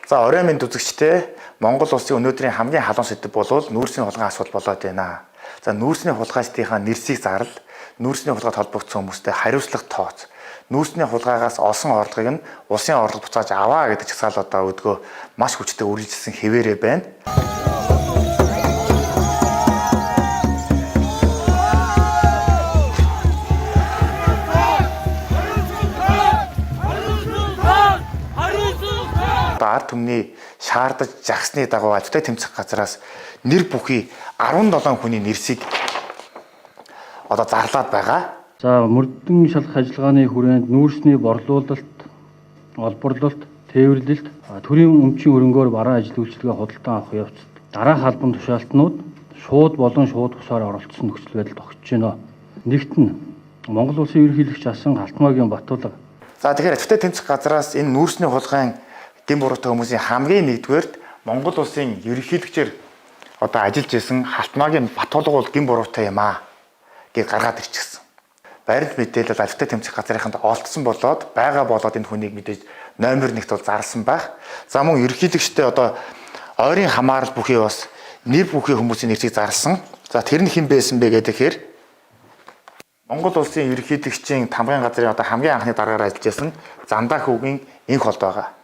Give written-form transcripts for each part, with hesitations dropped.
За орой минь үзэгчтэй Монгол улсын өнөөдрийн хамгийн халуун сэдэв бол нүүрсний хулгай асуудал болоод байна. За нүүрсний хулгайчдынхаа нэрсийг зарлал, нүүрсний хулгайд холбогдсон хүмүүстэй хариуцлага тооц. Нүүрсний хулгайгаас олсон орлогыг нь улсын орлого буцааж аваа гэдэг чагсаал одоо өдгөө маш хүчтэй үргэлжилсэн хэвээрээ байна. Ард түмний шаардаж жагсны дагуу аливаа тэмцэх газраас нэр бүхий 17 хүний нэрсийг одоо зарлаад байгаа. За мөрдөн шалгах ажиллагааны хүрээнд нүүрсний борлуулалт, олборлолт, тээвэрлэлт, төрийн өмчийн хөрөнгөөр бараа ажил үйлчилгээ худалдан авах явцад дараах албан тушаалтнууд шууд болон шууд тусаар оролцсон нөхцөл байдал тогтж байна. Нэгт нь Монгол улсын ерөнхийлөгч асан Алтмаагийн Батулга. За тэгэхээр аливаа тэмцэх газраас энэ нүүрсний хулгайн дэм буруутай хүмүүсийн хамгийн нэгдүгээрт Монгол улсын ерөнхийлөгчөөр одоо ажиллаж исэн Алтмаагийн Батулга бол дэм буруутай юм аа гэж гаргаад ирчихсэн. Байранд мэдээлэл аливаа тэмцэх газрынханд олдсон болоод байгаа болоод энэ хүнийг мэдээж номер 1-т бол зарласан байх. За мөн ерөнхийлөгчтэй одоо ойрын хамаарал бүхий бас нэр бүхий хүмүүсийн нэрийг зарласан. За тэр нь хэн байсан бэ гэхээр Монгол улсын ерөнхийлөгчийн тамгын газрын одоо хамгийн анхны дараагаар ажиллаж исэн Зандаа хүүгийн энх холд байгаа.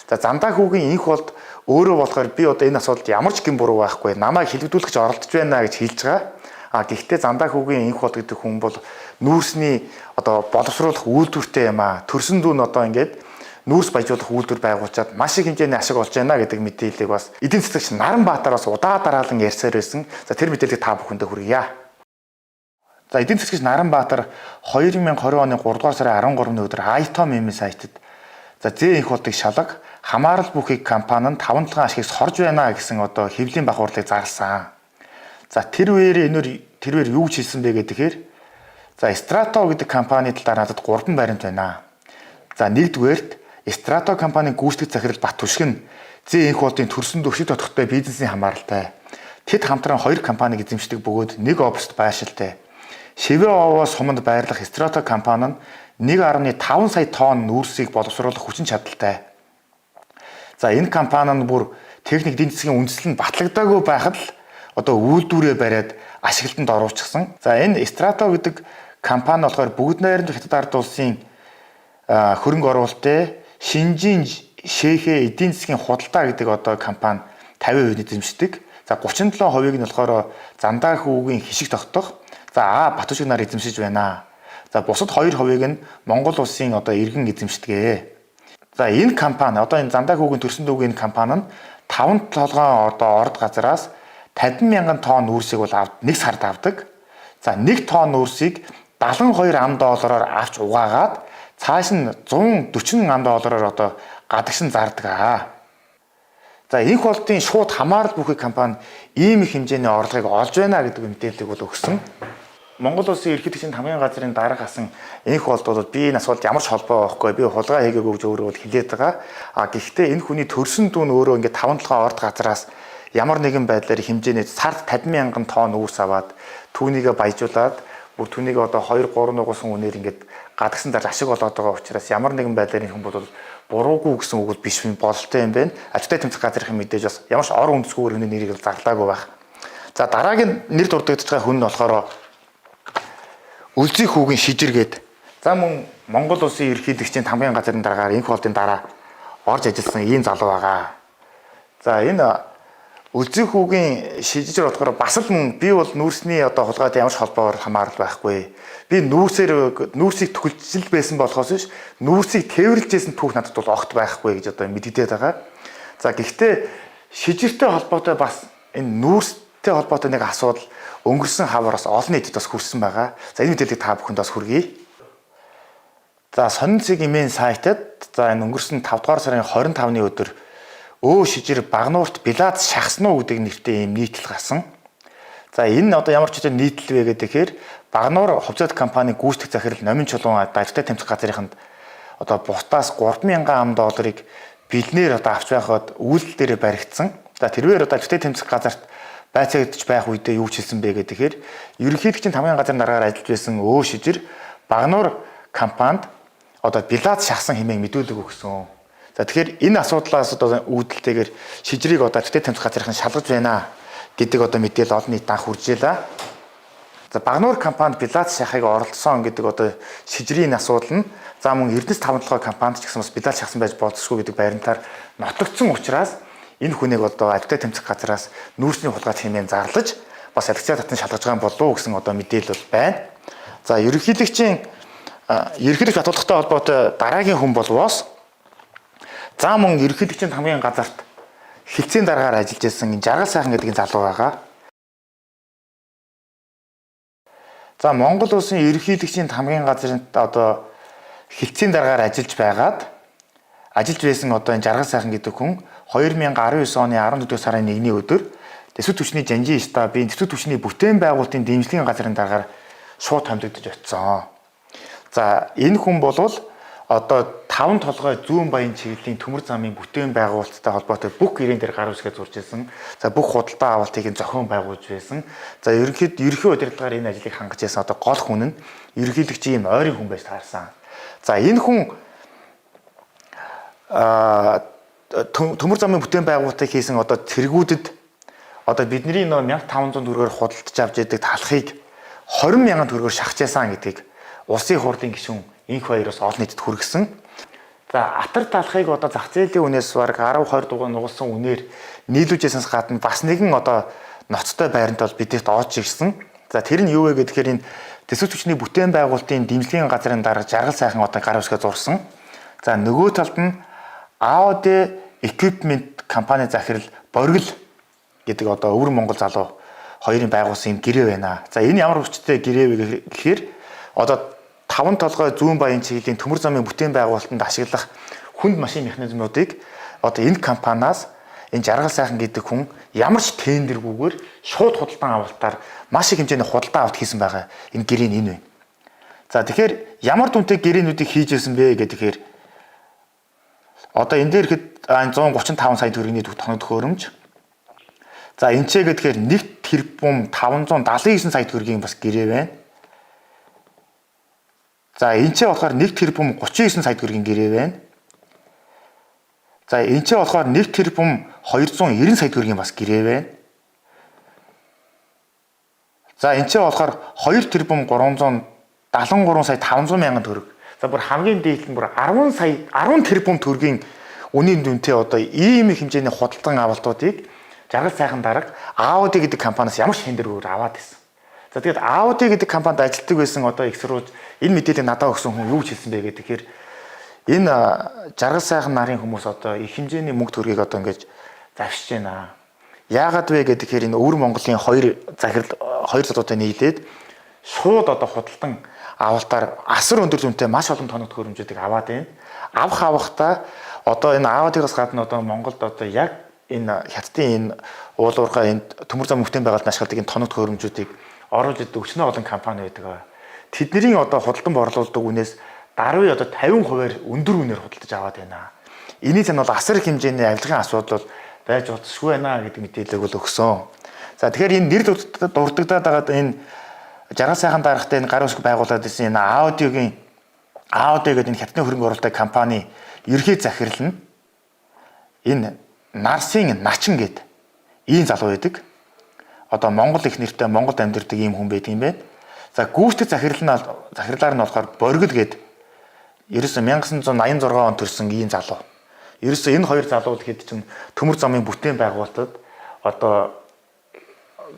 За Зандаа хүүгийн энх болд өөрөө болохоор би одоо энэ асуудалд ямар ч гин буруу байхгүй намайг хэлэгдүүлэх гэж оролдож байна гэж хэлж байгаа. Гэхдээ Зандаа хүүгийн энх болд гэдэг хүн бол нүүрсний одоо боловсруулах үйлдвэртэй юм аа. Төрсөн дүүн одоо ингээд нүүрс баяжуулах үйлдвэр байгуулчаад маш их хэмжээний ашиг олж байна гэдэг мэдээллийг бас эдийн засагч Наранбаатар бас удаа дараалан ярьсаар байсан. За тэр мэдээллийг та бүхэндээ хүргье. За эдийн засагч Наранбаатар 2020 оны 3 дугаар сарын 13-ны өдөр Айтом мемийн сайтад за зээ энх болдыг шалга хамаарал бүхий компани нь 5-7 ашигыг сорж байна гэсэн одоо хэвлийн бахуурлыг зарласан. За тэр үеэр юу ч хэлсэн бэ гэхээр за Страто гэдэг компани талаар надад 3 баримт байна. За нэгдүгээрт Страто компанийн гүйцэтгэх захирал Бат Түшиг нь зээ энх болдын төрсөн өшиг тодорхойтой бизнесийн хамааралтай. Тэд хамтран 2 компаниг эзэмшдэг бөгөөд нэг оффист байршилтай. Шивэ овоос суманд байрлах Страто компани нь 1.5 сая тонн нүүрсийг боловсруулах хүчин чадалтай. За энэ компани нь бүр техник эдийн засгийн үндэслэл нь батлагдаагүй байхад л одоо үйлдвэрээ бариад ашиглалтанд оруулчихсан. За энэ Страто гэдэг компани болохоор бүгд найрамдах Хятад ард улсын хөрөнгө оруулалттай Шинжин Шэхэ эдийн засгийн худалдаа гэдэг одоо компани 50% эзэмшдэг. За 37%-ийг нь болохоор Зандаа хүүгийн хишиг тогтох за Бат Түшиг нар эзэмшиж байна. За бусад 2%-ийг нь Монгол улсын одоо иргэн эзэмшдэг. За энэ компани одоо энэ Зандаа хүүгийн төрсөн дүүгийн компани нь 5 толгойн одоо орд газраас 50,000 тонн нүүрсийг бол нэг сард авдаг. За 1 тонн нүүрсийг 72 ам доллараар авч угаагаад цааш нь 140 ам доллараар одоо гадагшин зардаг. За энх болдын шууд хамаарал бүхий компани ийм их хэмжээний орлогыг олж байна гэдэг мэдээллийг бол өгсөн. Монгол улсын ерөнхийлөгчийн тамгын газрын дарга асан энх болд бол би энэ асуудалд ямар ч холбоо байхгүй би хулгай хийгээгүй гэж өөрөө бол хэлээд байгаа. Гэхдээ энэ хүний төрсөн дүүн өөрөө ингээд 5-7 орд газраас ямар нэгэн байдлаар хэмжээний сард 50,000 тонн нүүрс аваад түүнийгээ баяжуулаад бүр түүнийг одоо 2-3 нугасан үнээр ингээд гадагсан дарж ашиг олоод байгаа учраас ямар нэгэн байдлаар энэ хүн бол буруугүй гэсэн үг биш юм бололтой юм байна. Аливаа тэмцэх газрын мэдээж бас ямар ч ор үндэсгүй хүний нэрийг зарлаагүй байх. За дараагийн нэр дурддагдж байгаа хүн нь болохоор Үлзий хүүгийн шижиргээд за мөн Монгол улсын ерөнхийлөгчийн тамгын газрын дараагаар энх болдын дараа орж ажилласан ийм залуу байгаа. За энэ Үлзий хүүгийн шижир болохоор бас л би бол нүүрсний одоо хулгайд ямар ч холбоогоор хамаарал байхгүй. Би нүүрсийг түлжил байсан болохоос биш нүүрсийг тээвэрлжсэн түүх надад бол огт байхгүй гэж одоо мэддэгдээд байгаа. За гэхдээ шижиртэй холбоотой бас энэ нүүрстэй холбоотой нэг асуудал өнгөрсөн хавараас олон нийтэд бас хүрсэн байгаа. За энэ мэдээллийг та бүхэнд бас хүргэе. За сонин цэгийн сайтад за энэ өнгөрсөн 5 дугаар сарын 25-ны өдөр шижир Багнуурт Билаз шахсан уу гэдэг нэртэй юм нийтлэл гарсан. За энэ одоо ямар ч үеийн нийтлэл вэ гэхээр Багнуур хувьцаат компани гүйцэтгэх захирал Номин Чулуун аливаа тэмцэх газрынханд одоо бутаас 3,000 ам долларыг бэлнээр одоо авч байхад үйлдэл дээр баригдсан. За тэрвэр одоо аливаа тэмцэх газарт байцаагдж байх үедээ юу ч хэлсэн бэ гэхээр ерөнхийлөгчийн тамгын газрын дараагаар ажиллаж байсан шижир Багнуур компанид одоо Билаз шахсан хэмээн мэдүүлэг өгсөн. За тэгэхээр энэ асуудлаас одоо үүдэлтэйгээр шижрийг одоо альвтай тэмцэх газрын шалгаж байна гэдэг одоо мэдээлэл олон нийт анх хүржээлээ. За Багнуур компанид Билац шахыг оролцсон гэдэг одоо шижрийн асуудал нь за мөн Эрдэнэс 5-7 компанид ч гэсэн бас Билац шахсан байж болзошгүй гэдэг баримтаар нотогдсон учраас энэ хүнийг одоо альвтай тэмцэх газраас нүүрсний хулгай хэмээн зарлаж бас алгацаа татан шалгаж байгаа юм болов уу гэсэн одоо мэдээлэл бол байна. За ерөнхийлөгчийн баталгатай холбоотой дараагийн хүн болвоос за мөн ерөнхийлөгчийн хамгийн газарт хилцээний дараагаар ажиллаж байсан энэ Жаргал сайхан гэдэг энэ залуу байгаа. За Монгол улсын ерөнхийлөгчийн хамгийн газарт одоо хилцээний дараагаар ажиллаж байсан одоо энэ Жаргал сайхан гэдэг хүн 2019 оны 14 сарын 1-ний өдөр Тэсвэр түвшний Жанжин штабын тэсвэр түвшний бүтээн байгуулалтын дэмжлэгийн газрын дараагаар шууд хамлагдаж очсон. За энэ хүн болвол одоо 5 толгой зүүн баян чиглэлийн төмөр замын бүтээн байгуулалттай холбоотой бүх гэрээн дээр гар үсгээ зурж байсан. За бүх худалдаа авалтыг зохион байгуулж байсан. За ерөнхий удирдлагаар энэ ажлыг хангаж байсан одоо гол хүн нь ерөнхийлөгчийн ойрын хүн байж таарсан. За энэ хүн төмөр замын бүтээн байгуулалтыг хийсэн одоо цэргүүдэд одоо бидний нөө 1500 төгрөгөөр худалдаж авч яадаг талхыг 20,000 төгрөгөөр шахажсан гэдгийг улсын хурлын гишүүн инх баяраас олон нийтэд хүргэсэн. За атар талхыг одоо зах зээлийн үнээс бараг 10-20 дугаар нугалсан үнээр нийлүүлжсэнээс гадна бас нэгэн одоо ноцтой байранд бол бидэд оож ирсэн. За тэр нь юу вэ гэхээр энэ тэсвэр түвшний бүтээн байгуулалтын дэмжлэгийн газрын дарга Жаргал сайхан одоо гар үсгээ зурсан. За нөгөө талд нь AOD Equipment компани захирал Боргил гэдэг одоо өвөр Монгол залуу хоёрын байгуулсан юм гэрээ байна. За энэ ямар хүчтэй гэрээ вэ гэхээр одоо 5 толгой зүүн баян чиглэлийн төмөр замын бүтээн байгуулалтанд ашиглах хүнд машин механизмуудыг одоо энэ компаниас энэ Жаргал сайхан гэдэг хүн ямар ч тендергүйгээр шууд худалдан авалтаар маш их хэмжээний худалдан авалт хийсэн байгаа. Энэ гэрээ нь энэ вэ. За тэгэхээр ямар дүнтэй гэрээнүүдийг хийж байсан бэ гэхээр одоо энэ дээр ихэд 135 сая төгрөгийн тоног төхөөрөмж. За энэ ч гэхээр 1 тэрбум 579 сая төгрөгийн бас гэрээ байна. За энэ ч болохоор 1 тэрбум 39 сая төгрөгийн гэрээ байна. За энэ ч болохоор 1 тэрбум 290 сая төгрөгийн бас гэрээ байна. За энэ ч болохоор 2 тэрбум 373 сая 500 мянган төгрөг. За бүр хамгийн дээд нь бүр 10 тэрбум төгрөгийн үнийн дүнтэй одоо ийм их хэмжээний худалдан авалтуудыг Жаргал сайхан дарга AOD гэдэг компаниас ямар ч тендерөөр аваад байсан. За тэгээд AOD гэдэг компанид ажилладаг байсан одоо эксрууж энэ мэдээлэл надад өгсөн хүн юу ч хэлсэн бэ гэхээр энэ Жаргал сайхан нарын хүмүүс одоо их хэмжээний мөнгө төгрөгийг одоо ингэж завшиж байна. Яагаад вэ гэхээр энэ өвөр Монголын хоёр залуутай нийлээд шууд одоо худалдан авалтаар асар өндөр дүнтэй маш олон тоног төхөөрөмжүүдийг аваад байна. Авахтаа одоо энэ AOD-гаас гадна одоо Монголд одоо яг энэ хятадын энэ уулуурхай энэ төмөр замын бүтээн байгуулалтын ашигладаг энэ тоног төхөөрөмжүүдийг оруулж идэг өчнөө олон компани байдаг. Тэдний одоо худалдан борлуулдаг үнээс даруй одоо 50% өндөр үнээр худалдаж аваад байна. Эний цан бол асар их хэмжээний авилгын асуудал байж болзошгүй байна гэдэг мэдээлэл бол өгсөн. За тэгэхээр энэ нэр дурддагдаад байгаа энэ Жаргал сайхан даргатай энэ гар үсэг байгуулад ирсэн энэ AOD гэдэг энэ хятадын хөрөнгө оруулалтын компани ерхий захирал нь энэ Нарсын Начин гэдэг ийм залуу байдаг. Одоо Монгол их нэртэй Монголд амьдардаг ийм хүн байдаг юм байна. За гүйцэтгэх захирлаар нь болохоор Боргил гэдэг ерөөсө 1986 онд төрсэн ийм залуу. Ерөөсө энэ хоёр залууд хэд чинь төмөр замын бүтээн байгуулалтад одоо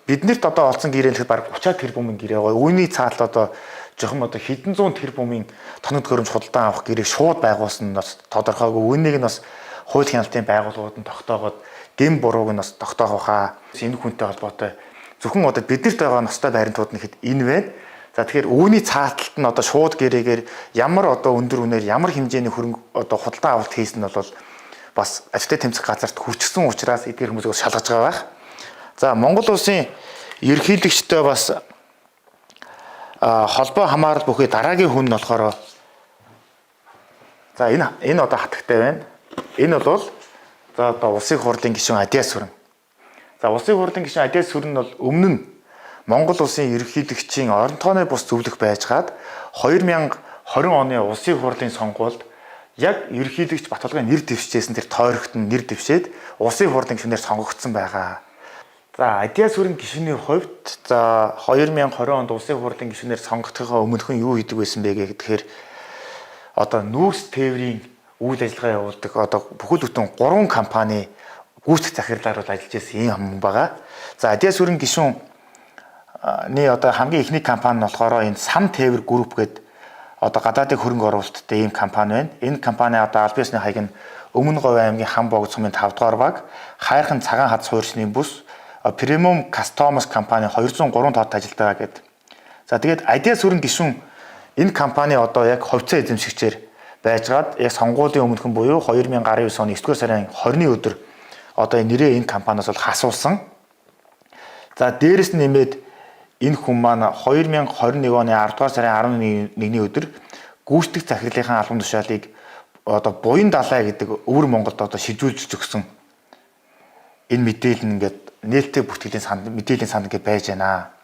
биднэрт одоо олсон гэрээ нь баг 30 тэрбумын гэрээ гоё. Үүний цаалт одоо жоохон одоо хэдэн зуун тэрбумын тоног төхөөрөмж худалдан авах гэрээг шууд байгуулсан нь бас тодорхойгүй. Үүнийг нь бас хууль хяналтын байгууллагууд нь тогтоогоод гэм бурууг нь бас тогтоох хаа. Энэ хүнтэй холбоотой зөвхөн одоо биднэрт байгаа ностой баримтууд нь хэд энэ байна. За тэгэхээр үүний цааталт нь одоо шууд гэрээгээр ямар одоо өндөр үнээр ямар хэмжээний хөрөнгө одоо худалдан авалт хийсэн нь бол бас ажилтны тэмцэх газарт хүрчсэн учраас эдгээр хүмүүсийг шалгаж байгаа байх. За Монгол улсын ерөнхийлөгчтэй бас холбоо хамаарал бүхий дараагийн хүн нь болохоор за энэ одоо хатагтай байна. Энэ бол за одоо улсын хурлын гишүүн Адиас Сүрэн. За улсын хурлын гишүүн Адиас Сүрэн нь бол өмнө нь Монгол улсын ерөнхийлөгчийн орон тооны бус зөвлөх байжгаад 2020 оны улсын хурлын сонгуульд яг ерөнхийлөгч Батболгын нэр дэвшижсэн тэр тойрогт нь нэр дэвшээд улсын хурлын гишүүнээр сонгогдсон байгаа. За Адиас сүрэн гишүүний хувьд за 2020 онд улсын хурлын гишүүнээр сонгогдохын өмнөхөн юу хийдэг байсан бэ гэхээр одоо нүүрс тээврийн үйл ажиллагаа явуулдаг одоо бүхэл бүтэн 3 компани гүйцэтгэх захирлаар бол ажиллаж байсан юм хүн байгаа. За Адиас сүрэн гишүүн одоо хамгийн ихний компани нь болохоор энэ Сан Тээвэр групп гэдэг одоо гадаадын хөрөнгө оруулалттай ийм компани байна. Энэ компани одоо аль биесний хаяг нь Өмнө Говь аймгийн Хан богд сумын 5 дугаар баг, Хайрхан цагаан хац хуурчны бүс, Premium Customers компани 203 тоод ажилтдаг гэдэг. За тэгээд Адиас сүрэн гишүүн энэ компани одоо яг хувьцаа эзэмшигчээр байжгаад яг сонгуулийн өмнөхөн буюу 2019 оны 9-р сарын 20-ны өдөр одоо нэрээ энэ компаниас бол хасуулсан. За дээрэс нь нэмээд энэ хүн маань 2021 оны 10 дугаар сарын 11-ний өдөр гүйцэтгэх захирлынхаа албан тушаалыг одоо буян далай гэдэг өвөр Монголд одоо шилжүүлж өгсөн. Энэ мэдээлэл нь ингээд нээлттэй бүртгэлийн мэдээллийн санд ингээд байж байна.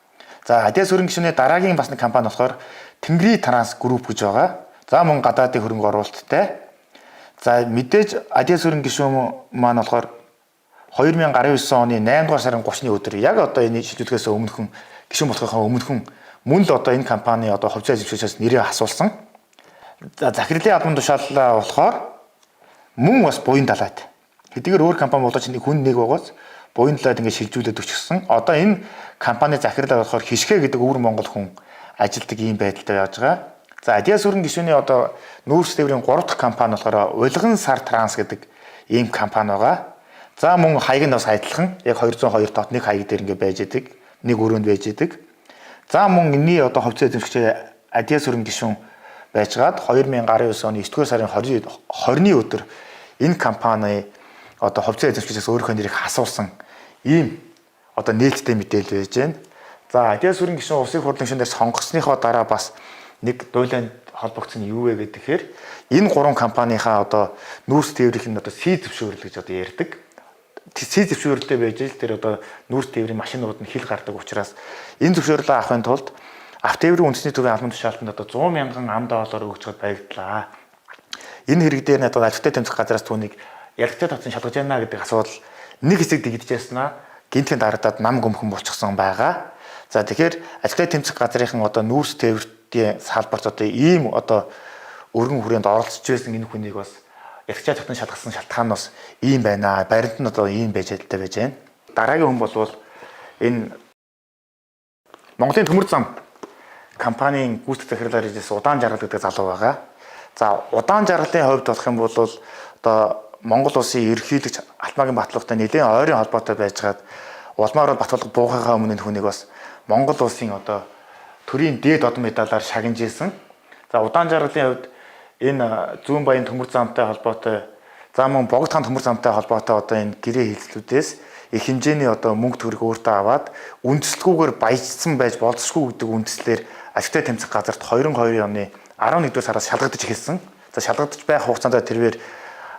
За Адиас сүрэн гишүүний дараагийн бас нэг компани болохоор Тэнгэрийн Транс групп гэж байгаа. За мөн гадаадын хөрөнгө оруулалттай. За мэдээж Адиас сүрэн гишүүн маань болохоор 2019 оны 8 дугаар сарын 30-ны өдөр яг одоо энэ шилжүүлэхээс өмнөхөн гишүүн болохынхаа өмнөхөн мөн л одоо энэ компани одоо хувьцаа эзэмшигчээс нэрээ асуулсан. За захирлын албан тушааллаа болохоор мөн бас буян далайд. Хэдийгээр өөр компани болооч хүн нэг байгаас буян далайд ингээд шилжүүлээд өчгсөн. Одоо энэ компани захирлаа болохоор Хишгэ гэдэг өвөр Монгол хүн ажилтдаг ийм байдалтай яаж байгаа. За Адиас сүрэн гишүүний одоо нүүрс тээврийн 3 дахь компани болохоор Улган Сар Транс гэдэг ийм компани байгаа. За мөн хаяг нь бас адилхан яг 202 тот нэг хаяг дээр ингээд байж идэг. Нэг өрөөнд байж идэг. За мөн энэний одоо хувьцаа эзэмшигч Адиас сүрэн гишүүн байжгаад 2019 оны 9-р сарын 20-ны өдөр энэ компани одоо хувьцаа эзэмшигчээс өөрийнхөө нэрийг хасуулсан ийм одоо нээлттэй мэдээлэл байж байна. За Адиас сүрэн гишүүн улсын хурлын гишүүнээр сонгогдсныхоо дараа бас нэг дуйланд холбогдсон юу вэ гэхээр энэ 3 компанийхаа одоо нүүрс тээврийн одоо сий зөвшөөрөл гэж одоо ярьдаг. Сий зөвшөөрөлтэй байж л тэр одоо нүүрс тээврийн машинууд нь хил гардаг учраас энэ зөвшөөрлөө авахын тулд автотээврийн үндэсний төвийн албан тушаалтанд одоо 100 мянган $10 өгч байгдлаа. Энэ хэрэг дээр нь одоо ажилтны тэмцэх газраас түүнийг яригцаа тавцсан шалгаж байна гэдэг асуудал нэг хэсэг дэгдчихсэн гинтийн дарагдаад нам гөмхөн болчихсон байгаа. За тэгэхээр ажилтны тэмцэх газрынхан одоо нүүрс тээврийн салбарт одоо ийм одоо өргөн хүрээнд оролцож байсан энэ хүнийг бас яригцаа тавцсан шалгасан шалтгаан бас ийм байна. Баримт нь одоо ийм байж байна. Дараагийн хүн бол энэ Монголын төмөр зам компанийн гүйцэтгэх захирлаар ирсэн Удаан Жаргал гэдэг залуу байгаа. За Удаан Жаргалын хувьд болох юм бол одоо Монгол улсын ерөнхийлөгч Алтмаагийн Батлуутай нэлээд ойрын холбоотой байжгаад улмаар Батлууг буугахаа өмнө хүнийг бас Монгол улсын одоо төрийн дээд одон медалаар шагнаж ирсэн. За Удаан Жаргалын хувьд энэ зүүн баян төмөр замтай холбоотой за мөн богд хаан төмөр замтай холбоотой одоо энэ гэрээ хэлцлүүдээс их хэмжээний одоо мөнгө төгрөг өөртөө аваад үндэслэлгүйгээр баяжсан байж болзошгүй гэдэг үндслээр ажилтны тэмцэх газарт 2022 оны 11-р сараас шалгагдаж эхэлсэн. За шалгагдаж байх хугацаанд тэрээр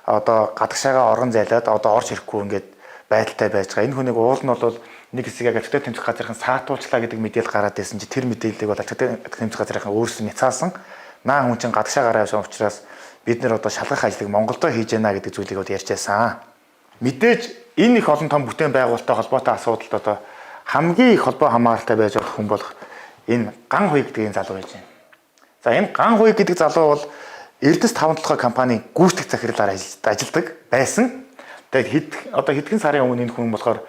одоо гадагшаага орон зайлаад одоо орж ирэхгүй ингээд байдалтай байж байгаа. Энэ хүнийг уул нь бол нэг хэсэг яг ажилтны тэмцэх газрын саатуулчлаа гэдэг мэдээлэл гараад байсан чи тэр мэдээллийг бол ажилтны тэмцэх газрын өөрсдөө няцаасан. Наа хүн чинь гадагшаа гараа явсан учраас бид нэр одоо шалгах ажлыг Монголдо хийж яана гэдэг зүйлийг бол ярьж байсан. Мэдээж энэ их олон том бүтээн байгуулалттай холбоотой асуудалд одоо хамгийн их холбоо хамааралтай байж болох хүн болох энэ Ган Хуй гэдэг залуу байж байна. За энэ Ган Хуй гэдэг залуу бол Эрдэс 5 толгой компанийн гүйцэтгэх захирлаар ажилладаг байсан. Тэгээд хэдхэн сарын өмнө энэ хүн болохоор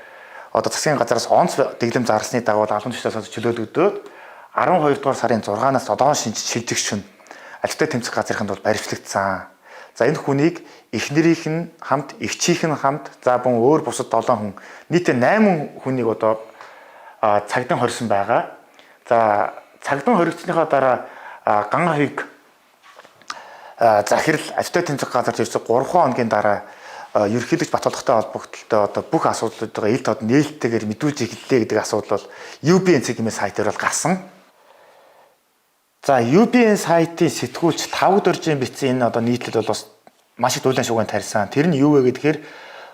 одоо засгийн газраас онц дэглэм зарлсны дагуу албан тушаалаас чөлөөлөгдөөд 12 дугаар сарын 6-наас одоо шилжигч нь ажилтны тэмцэх газрыханд бол баримтлагдсан. За энэ хүнийг эхнэрийнх нь хамт, эгчийнх нь хамт, за бун өөр бусад 7 хүн нийтээ 8 хүнийг одоо цагдаа хорьсон байгаа. За цагдаа хоригдсныхаа дараа Ган Хуйг захирал ажилтны тэмцэх газарт ирсэн 3 хоногийн дараа ерөнхийлөгч Батболготой холбогдлолтой одоо бүх асуудлуудаа ил тод нээлттэйгээр мэдүүлж эхэллээ гэдэг асуудал бол UBN-ийн сайтаар бол гарсан. За UBN сайтын сэтгүүлч 5 дөржин бичсэн энэ одоо нийтлэл бол бас маш их дуулан шуган тарьсан. Тэр нь юу вэ гэхээр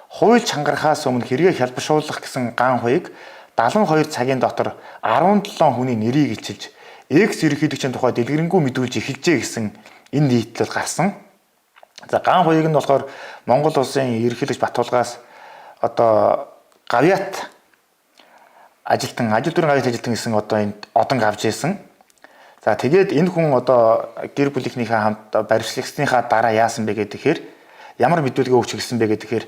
хууль чангарахаас өмнө хэрэгээ хялбаршуулах гэсэн Ган Хуйг 72 цагийн дотор 17 хүний нэрийг илчилж экс ерөнхийлөгчийн тухай дэлгэрэнгүй мэдүүлж эхэлжээ гэсэн энэ нийтлэл гарсан. За ган хуйг нь болохоор Монгол улсын ерөнхийлөгч Батулгаас одоо гавьяат ажил төрийн гавьяат ажилтан гэсэн одоо энд одонг авч ирсэн. За тэгээд энэ хүн одоо гэр бүлийнхнийхээ хамт баримтлагсныхаа дараа яасан бэ гэхээр ямар мэдүүлгээ өгч ирсэн бэ гэхээр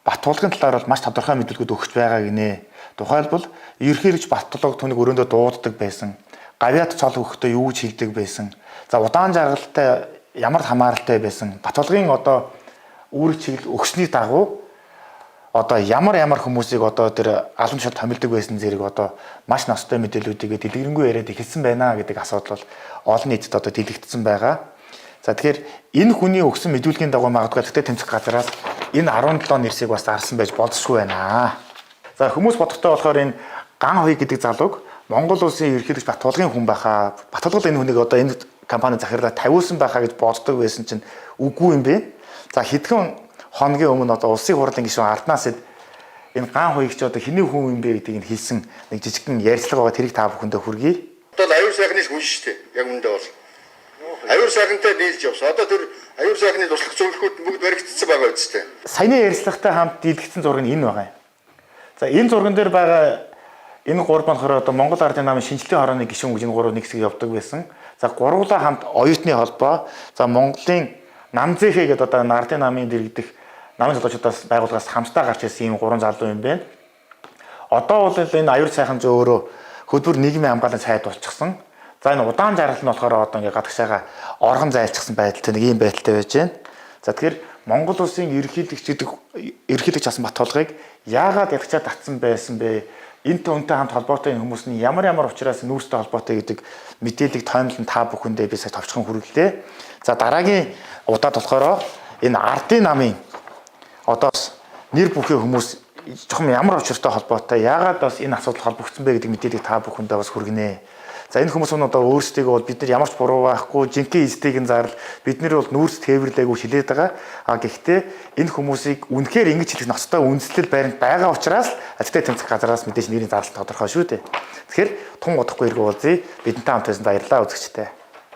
Батулгын талаар бол маш тодорхой мэдүүлгүүд өгч байгаа гинэ. Тухайлбал ерөнхийлөгч Батулга түүнийг өрөөндөө дууддаг байсан. Гавьяат цол өгөхдөө юу ч хэлдэг байсан. За удаан жаргалтай ямар хамааралтай байсан. Батулгын одоо үүрэг чиглэл өгсний дагуу одоо ямар хүмүүсийг одоо тэр алан тушаалд томилдог байсан зэрэг одоо маш ностой мэдээллүүдийг дэлгэрэнгүй яриад эхэлсэн байна гэдэг асуудал бол олон нийтэд одоо дэлгэгдсэн байгаа. За тэгэхээр энэ хүний өгсөн мэдүүлгийн дагуу магадгүй тэгтээ тэмцэх газараас энэ 17 нэрсийг бас зарсан байж болзошгүй байна. За хүмүүс бодохтой болохоор энэ ган хуй гэдэг залууг Монгол улсын ерөнхийлөгч Батулгын хүн байхаа. Батулгал энэ хүнийг одоо энэ компани захирлаа тавиулсан байхаа гэж боддог байсан чинь үгүй юм бэ. За хэдхэн хоногийн өмнө одоо улсын хурлын гишүүн Арднаас энэ ган хуйг ч одоо хэний хүн юм бэ гэдгийг нь хэлсэн нэг жижигхэн ярилцлага байгаа тэрийг та бүхэндээ хүргэе. Одоо аюур сайхны хүн шүү дээ. Яг үүндээ бол аюур сайхантай нийлж явсан. Одоо тэр аюур сайхны туслах зөвлөхүүд бүгд баригдсан байгаа үстэй. Саяны ярилцлагатай хамт дийлэгдсэн зураг нь энэ байгаа юм. За энэ зурган дээр байгаа энэ гурав болохоор одоо Монгол Ардын намын шинжилгээ хорооны гишүүн гэж энэ гурав нэг хэсэг явдаг байсан. За гурвуулаа хамт оюутны холбоо, за Монголын нам зээхэ гэдэг одоо Ардын намын дэргэдэх намын залуучуудаас байгууллагаас хамтдаа гарч ирсэн ийм гурван залуу юм байна. Одоо бол энэ аюур сайхан зөө өөрөө хөдөлмөр нийгмийн хамгаалалын сайд болчихсон. За энэ удаан жаргал нь болохоор одоо ингээ гадагшаага оргон зайлчихсан байдалтай нэг ийм байдалтай байж байна. За тэгэхээр Монгол улсын ерөнхийлөгч асан Батулгыг яагаад ядгчаад татсан байсан бэ? Энтэй үнтэй хамт холбоотой хүмүүс нь ямар учраас нүүрстэй холбоотой гэдэг мэдээллийг тоомлон та бүхэндээ би сая товчхон хүргэлээ. За дараагийн удаад болохоор энэ Ардын намын одоо нэр бүхий хүмүүс жоохон ямар учиртай холбоотой яагаад бас энэ асуудал холбогдсон бэ гэдэг мэдээллийг та бүхэндээ бас хүргэнэ. За энэ хүмүүс нь одоо өөрсдөө бол бид нар ямар ч буруу байхгүй жинхэнэ эздийг нь зарлал бид нар бол нүүрс тээвэрлээгүй хэлээд байгаа. Гэхдээ энэ хүмүүсийг үнэхээр ингэж хэлэх ноцтой үндэслэл баримт байгаа учраас албатай тэмцэх газараас мэдээж нэрийн зарлалт тодорхой шүү дээ. Тэгэхээр тун удахгүй эргүүлзээ бидэнтэй хамт байсан баярлалаа үзэгчтэй.